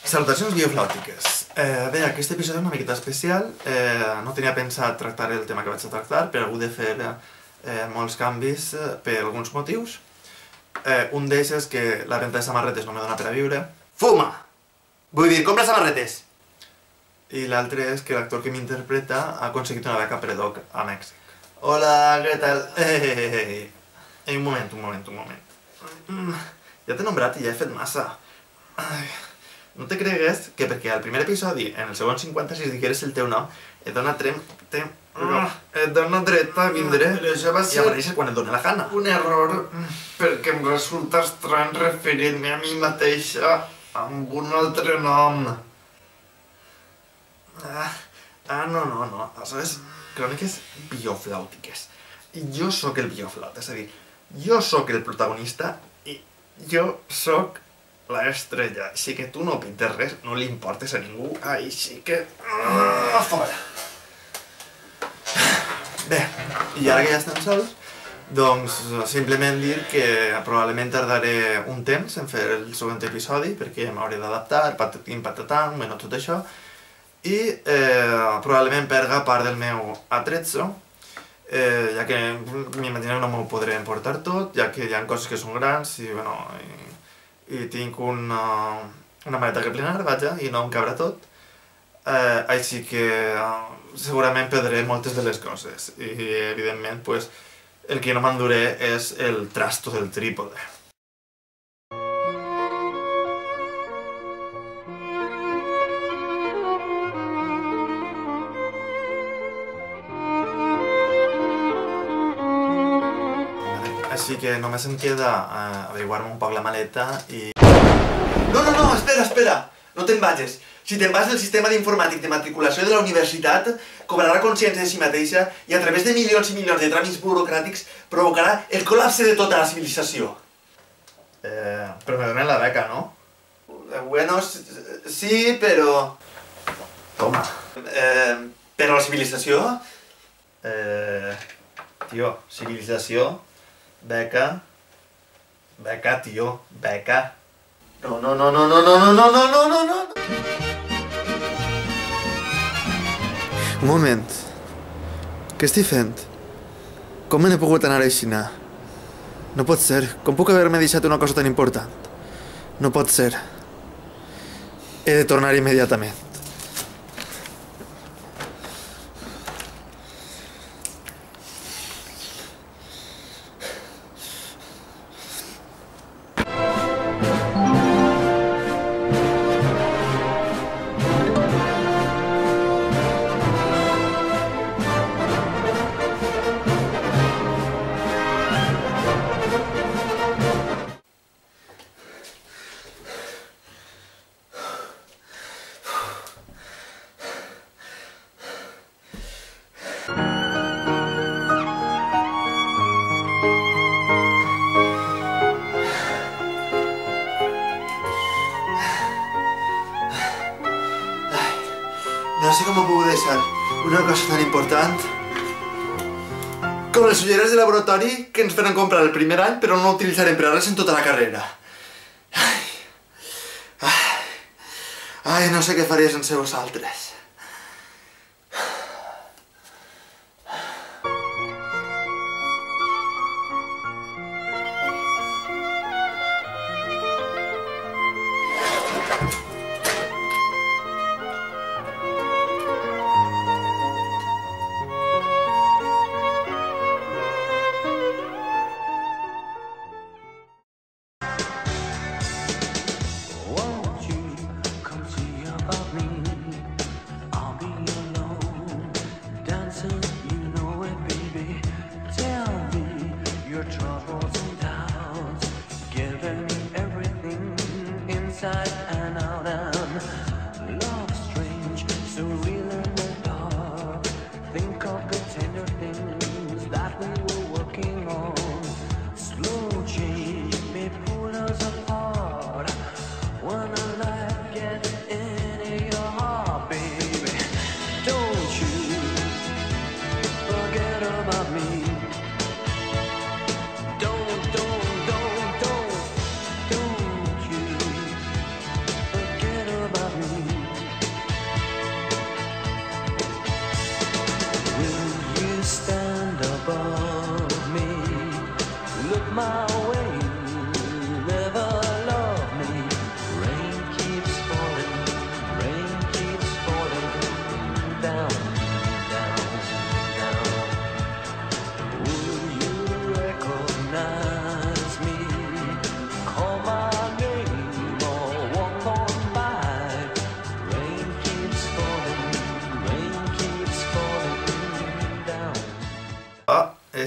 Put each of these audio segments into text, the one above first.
Salutacions bioflàutiques. Bé, aquest episodi és una miqueta especial. No tenia pensat tractar el tema que vaig a tractar, però he hagut de fer molts canvis per alguns motius. Un d'ells és que la venda de samarretes no me dona per a viure. Fuma! Vull dir, compra samarretes! I l'altre és que l'actor que m'interpreta ha aconseguit una beca predoc a Mèxic. Hola, què tal? Un moment. Ja t'he nombrat i ja he fet massa. No te cregues que perquè al primer episodi, en el segon 56, digueres el teu nom, et dona dret a vindre i apareixes quan et dona la gana. Un error, perquè em resulta estrany referir-me a mi mateixa amb un altre nom. No. Això és cròniques bioflàutiques. I jo sóc el bioflaut, és a dir, jo sóc el protagonista i jo sóc l'estrella, així que tu no pintes res, no li importes a ningú, així que... fora! Bé, i ara que ja estem sols, doncs simplement dir que probablement tardaré un temps en fer el següent episodi, perquè m'hauré d'adaptar, patatim patatam, bueno, tot això, i probablement perga part del meu atrezzo, ja que m'imagino que no m'ho podré emportar tot, ja que hi ha coses que són grans i, bueno... i tinc una maleta que plenar, vaja, i no em cabrà tot. Així que segurament perdré moltes de les coses. I, evidentment, pues, el que no m'enduré és el trasto del trípode. Així que només em queda averiguar-me un poc la maleta i... No, espera! No te'n vagis. Si te'n vas del sistema d'informàtic de matriculació de la universitat, cobrarà consciència de si mateixa i a través de milions i milions de tràmits burocràtics provocarà el col·lapse de tota la civilització. Però me donen la beca, no? Bueno, sí, però... Toma. Però la civilització? Tio, civilització... Beca, tio, beca. No. Un moment. Què estic fent? Com me n'he pogut anar així? No pot ser. Com puc haver-me deixat una cosa tan important? No pot ser. He de tornar immediatament. No sé com ho puc deixar. Una cosa tan important com les ulleres de laboratori que ens faran comprar el primer any però no utilitzarem per a res en tota la carrera. Ai, no sé què faria sense vosaltres.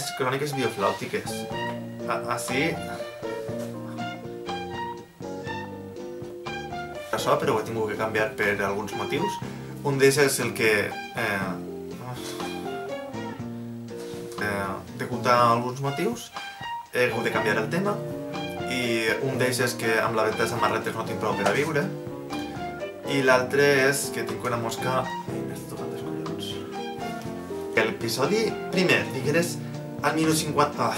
és cròniques bioflàutiques. Així... Això, però ho he tingut que canviar per alguns motius. Un d'ells és el que... degut a alguns motius, he hagut de canviar el tema, i un d'ells és que amb la venda de samarretes no tinc prou per a viure, i l'altre és que tinc una mosca... Ai, m'està tocant els collons. L'episodi primer, digueres al minut 50...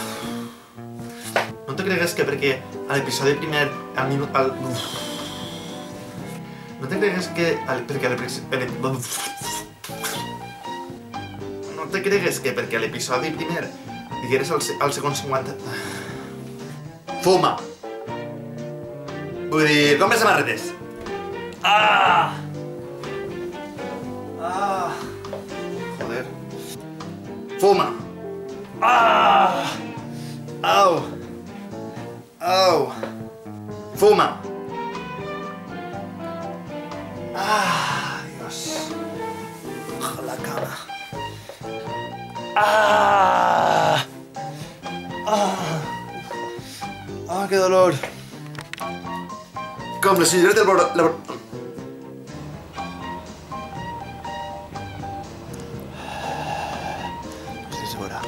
No te cregues que perquè a l'episodi primer, al minut... No te cregues que... No te cregues que perquè a l'episodi primer digueres al segon 50... Fuma! Vull dir, compra samarretes! Ah! Ah! Joder. Fuma! Ah! Au! Au! Fuma! Ah, Dios. La cama. Ah. Ah. Ah, qué dolor. Como si yo te lo... Estoy segura.